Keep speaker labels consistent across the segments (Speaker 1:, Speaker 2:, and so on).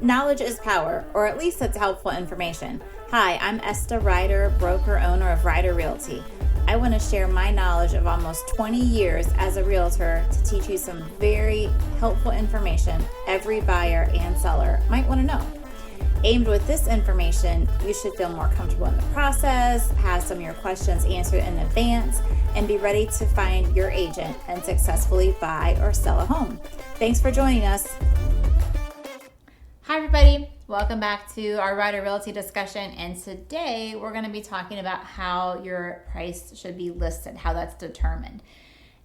Speaker 1: Knowledge is power, or at least it's helpful information. Hi, I'm Esta Ryder, broker owner of Ryder Realty. I want to share my knowledge of almost 20 years as a realtor to teach you some very helpful information every buyer and seller might want to know. Aimed with this information, you should feel more comfortable in the process, have some of your questions answered in advance, and be ready to find your agent and successfully buy or sell a home. Thanks for joining us. Hi everybody, welcome back to our Ryder Realty discussion, and today we're going to be talking about how your price should be listed, how that's determined.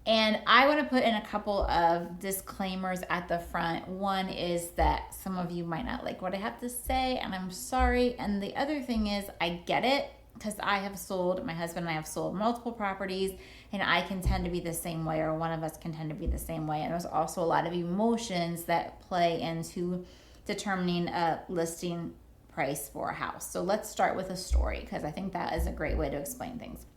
Speaker 1: And I want to put in a couple of disclaimers at the front. One is that some of you might not like what I have to say, and I'm sorry. And the other thing is I get it, because my husband and I have sold multiple properties, and I can tend to be the same way, or one of us can tend to be the same way. And there's also a lot of emotions that play into determining a listing price for a house. So let's start with a story, because I think that is a great way to explain things.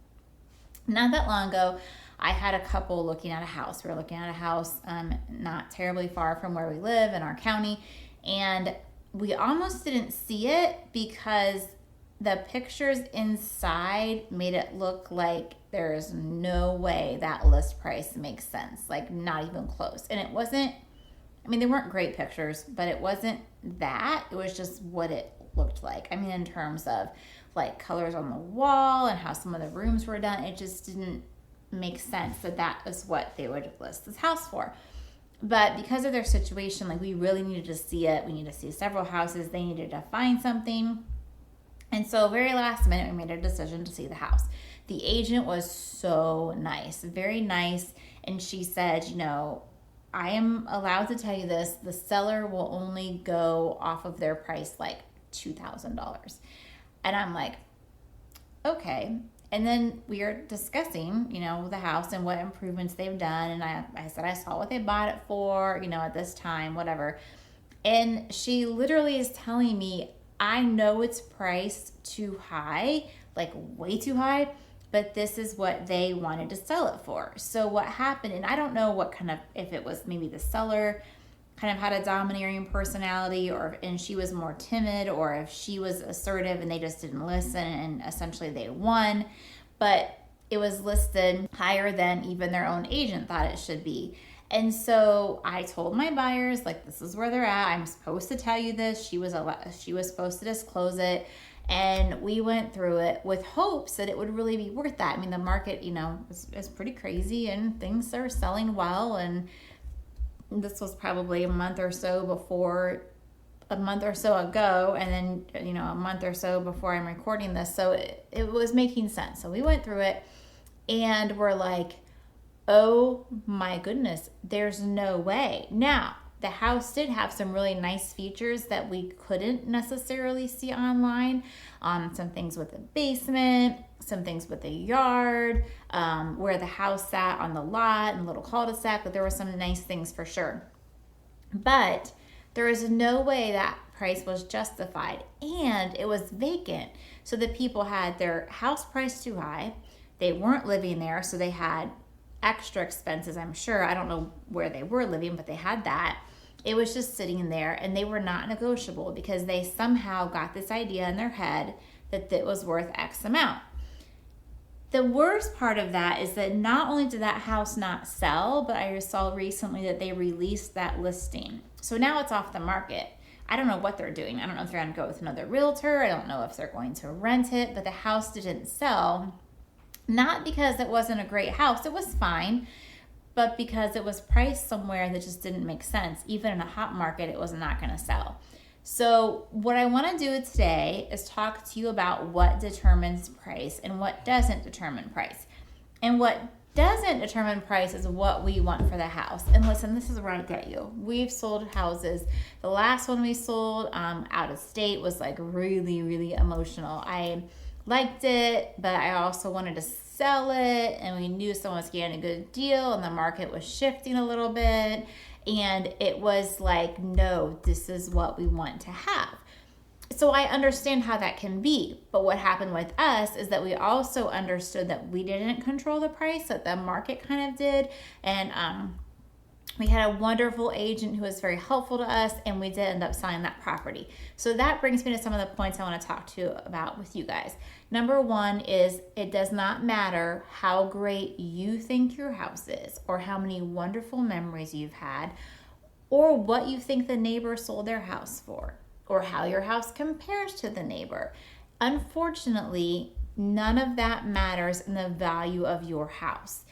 Speaker 1: Not that long ago, I had a couple looking at a house. We were looking at a house not terribly far from where we live in our county, and we almost didn't see it because the pictures inside made it look like there's no way that list price makes sense, like not even close. And it wasn't, they weren't great pictures, but it wasn't that. It was just what it looked like. In terms of like colors on the wall and how some of the rooms were done, it just didn't make sense that is what they would list this house for. But because of their situation, like we really needed to see it. We needed to see several houses. They needed to find something. And so very last minute, we made a decision to see the house. The agent was so nice, very nice. And she said, I am allowed to tell you this, the seller will only go off of their price like $2,000. And I'm like, okay. And then we are discussing, the house and what improvements they've done. And I said, I saw what they bought it for, at this time, whatever. And she literally is telling me, I know it's priced too high, like way too high, but this is what they wanted to sell it for. So what happened, and I don't know if it was maybe the seller kind of had a domineering personality, and she was more timid, or if she was assertive and they just didn't listen and essentially they won. But it was listed higher than even their own agent thought it should be. And so I told my buyers, like, this is where they're at. I'm supposed to tell you this. She was supposed to disclose it. And we went through it with hopes that it would really be worth that. The market, is pretty crazy, and things are selling well. And this was probably a month or so ago, and then, a month or so before I'm recording this. So it was making sense. So we went through it, and we're like, oh my goodness, there's no way. Now, the house did have some really nice features that we couldn't necessarily see online. Some things with a basement, some things with a yard, where the house sat on the lot and little cul-de-sac, but there were some nice things for sure. But there is no way that price was justified, and it was vacant. So the people had their house priced too high. They weren't living there, so they had extra expenses, I'm sure. I don't know where they were living, but they had that. It was just sitting there, and they were not negotiable because they somehow got this idea in their head that it was worth X amount. The worst part of that is that not only did that house not sell, but I saw recently that they released that listing. So now it's off the market. I don't know what they're doing. I don't know if they're going to go with another realtor. I don't know if they're going to rent it, but the house didn't sell. Not because it wasn't a great house. It was fine. But because it was priced somewhere that just didn't make sense. Even in a hot market, it was not going to sell. So what I want to do today is talk to you about what determines price and what doesn't determine price. And what doesn't determine price is what we want for the house. And listen, this is where I get you. We've sold houses. The last one we sold out of state was like really, really emotional. I liked it, but I also wanted to sell it, and we knew someone was getting a good deal, and the market was shifting a little bit, and it was like, no, this is what we want to have. So I understand how that can be, but what happened with us is that we also understood that we didn't control the price, that the market kind of did, and We had a wonderful agent who was very helpful to us, and we did end up selling that property. So that brings me to some of the points I want to talk to you about with you guys. Number one is it does not matter how great you think your house is, or how many wonderful memories you've had, or what you think the neighbor sold their house for, or how your house compares to the neighbor. Unfortunately, none of that matters in the value of your house.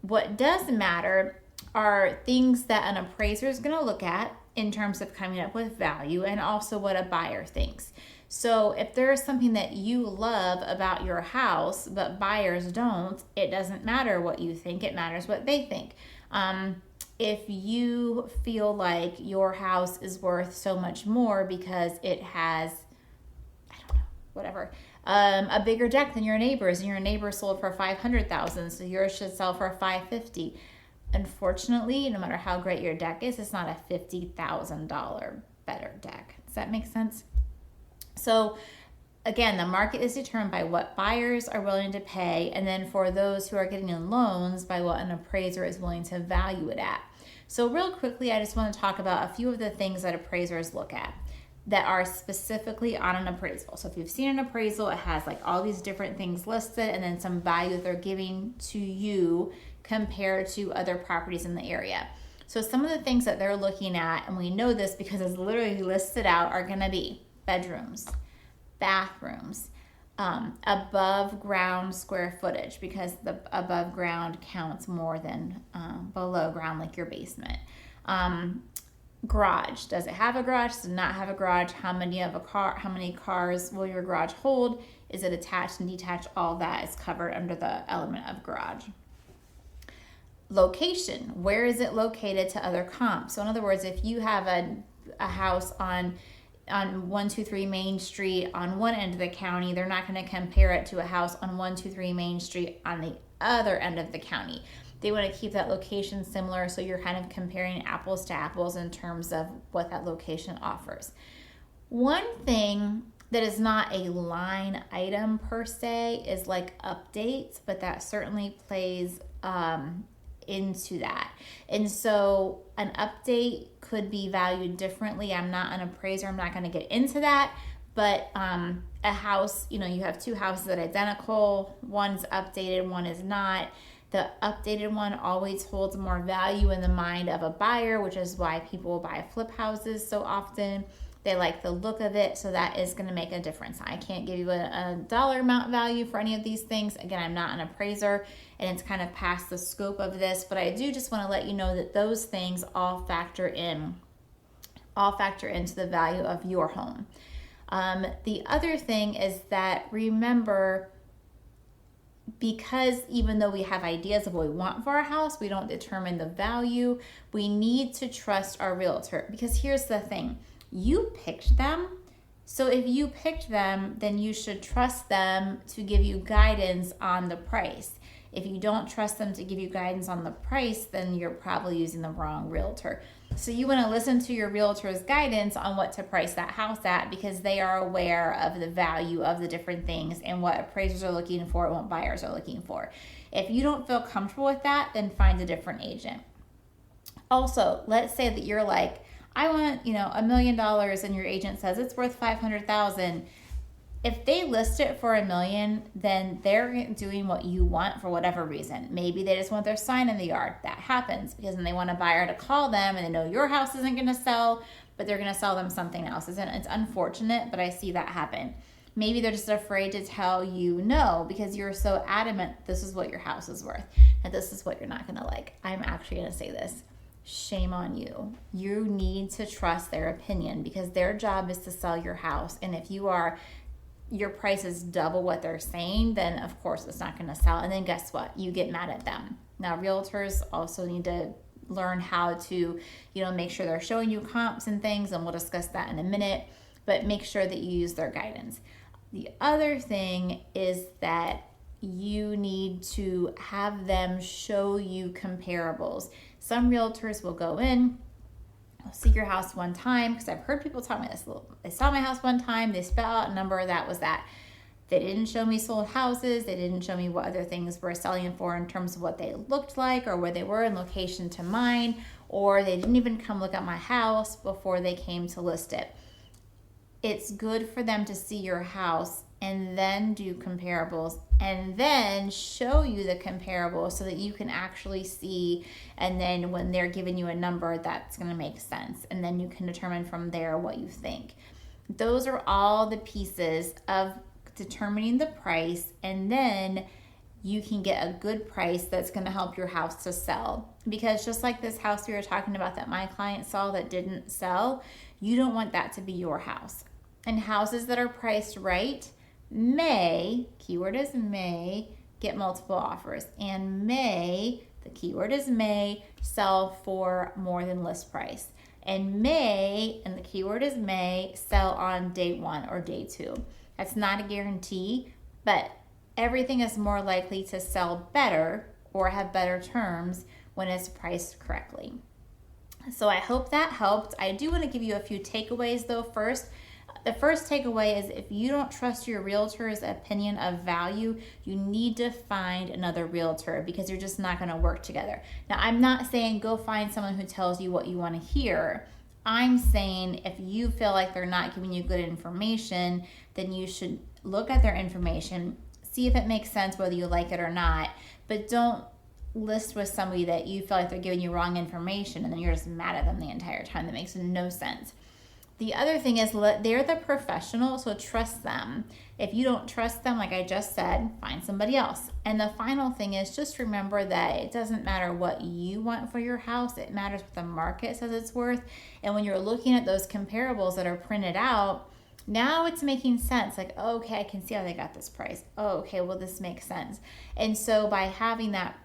Speaker 1: What does matter are things that an appraiser is going to look at in terms of coming up with value, and also what a buyer thinks. So if there is something that you love about your house but buyers don't, it doesn't matter what you think, it matters what they think. If you feel like your house is worth so much more because it has, I don't know, whatever, a bigger deck than your neighbors, and your neighbor sold for $500,000, so yours should sell for $550,000. Unfortunately, no matter how great your deck is, it's not a $50,000 better deck. Does that make sense? So again, the market is determined by what buyers are willing to pay, and then for those who are getting in loans, by what an appraiser is willing to value it at. So real quickly, I just want to talk about a few of the things that appraisers look at that are specifically on an appraisal. So if you've seen an appraisal, it has like all these different things listed, and then some value that they're giving to you compared to other properties in the area. So some of the things that they're looking at, and we know this because it's literally listed out, are going to be bedrooms, bathrooms, above ground square footage, because the above ground counts more than below ground, like your basement. Garage, does it have a garage? Does it not have a garage? How many cars will your garage hold? Is it attached and detached? All that is covered under the element of garage. Location, where is it located to other comps? So in other words, if you have a house on 123 Main Street on one end of the county, they're not going to compare it to a house on 123 Main Street on the other end of the county. They want to keep that location similar, so you're kind of comparing apples to apples in terms of what that location offers. One thing that is not a line item per se is like updates, but that certainly plays into that. And so an update could be valued differently. I'm not an appraiser, I'm not going to get into that, but a house, you have two houses that are identical, one's updated, one is not. The updated one always holds more value in the mind of a buyer, which is why people will buy flip houses so often. They like the look of it, so that is going to make a difference. I can't give you a dollar amount value for any of these things. Again, I'm not an appraiser, and it's kind of past the scope of this, but I do just want to let you know that those things all factor into the value of your home. The other thing is that, remember, because even though we have ideas of what we want for our house, we don't determine the value. We need to trust our realtor, because here's the thing. You picked them. So if you picked them, then you should trust them to give you guidance on the price. If you don't trust them to give you guidance on the price, then you're probably using the wrong realtor. So you want to listen to your realtor's guidance on what to price that house at, because they are aware of the value of the different things and what appraisers are looking for and what buyers are looking for. If you don't feel comfortable with that, then find a different agent. Also, let's say that you're like, I want, $1 million, and your agent says it's worth $500,000. If they list it for $1 million, then they're doing what you want for whatever reason. Maybe they just want their sign in the yard. That happens because then they want a buyer to call them, and they know your house isn't going to sell, but they're going to sell them something else. It's unfortunate, but I see that happen. Maybe they're just afraid to tell you no because you're so adamant this is what your house is worth and this is what you're not going to like. I'm actually going to say this. Shame on you. You need to trust their opinion, because their job is to sell your house. And if your price is double what they're saying, then of course it's not going to sell. And then guess what? You get mad at them. Now, realtors also need to learn how to, make sure they're showing you comps and things, and we'll discuss that in a minute, but make sure that you use their guidance. The other thing is that you need to have them show you comparables. Some realtors will go in, see your house one time, because I've heard people tell me this. They saw my house one time, they spell out a number, that was that. They didn't show me sold houses. They didn't show me what other things were selling for in terms of what they looked like or where they were in location to mine, or they didn't even come look at my house before they came to list it. It's good for them to see your house and then do comparables and then show you the comparables so that you can actually see, and then when they're giving you a number, that's going to make sense, and then you can determine from there what you think. Those are all the pieces of determining the price, and then you can get a good price that's going to help your house to sell. Because just like this house we were talking about that my client saw that didn't sell, you don't want that to be your house. And houses that are priced right may, keyword is may, get multiple offers, and may, the keyword is may, sell for more than list price, and may, and the keyword is may, sell on day 1 or day 2. That's not a guarantee, but everything is more likely to sell better or have better terms when it's priced correctly. So I hope that helped. I do want to give you a few takeaways though first. The first takeaway is if you don't trust your realtor's opinion of value, you need to find another realtor because you're just not going to work together. Now, I'm not saying go find someone who tells you what you want to hear. I'm saying if you feel like they're not giving you good information, then you should look at their information, see if it makes sense whether you like it or not, but don't list with somebody that you feel like they're giving you wrong information and then you're just mad at them the entire time. That makes no sense. The other thing is they're the professional, so trust them. If you don't trust them, like I just said, find somebody else. And the final thing is just remember that it doesn't matter what you want for your house. It matters what the market says it's worth. And when you're looking at those comparables that are printed out, now it's making sense. Like, oh, okay, I can see how they got this price. Oh, okay, well, this makes sense. And so by having that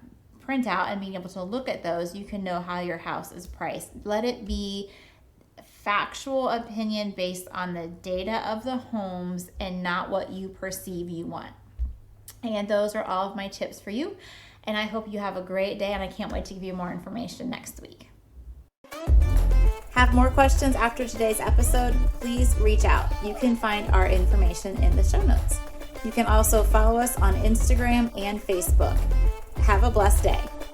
Speaker 1: printout and being able to look at those, you can know how your house is priced. Let it be factual opinion based on the data of the homes and not what you perceive you want. And those are all of my tips for you. And I hope you have a great day, and I can't wait to give you more information next week. Have more questions after today's episode? Please reach out. You can find our information in the show notes. You can also follow us on Instagram and Facebook. Have a blessed day.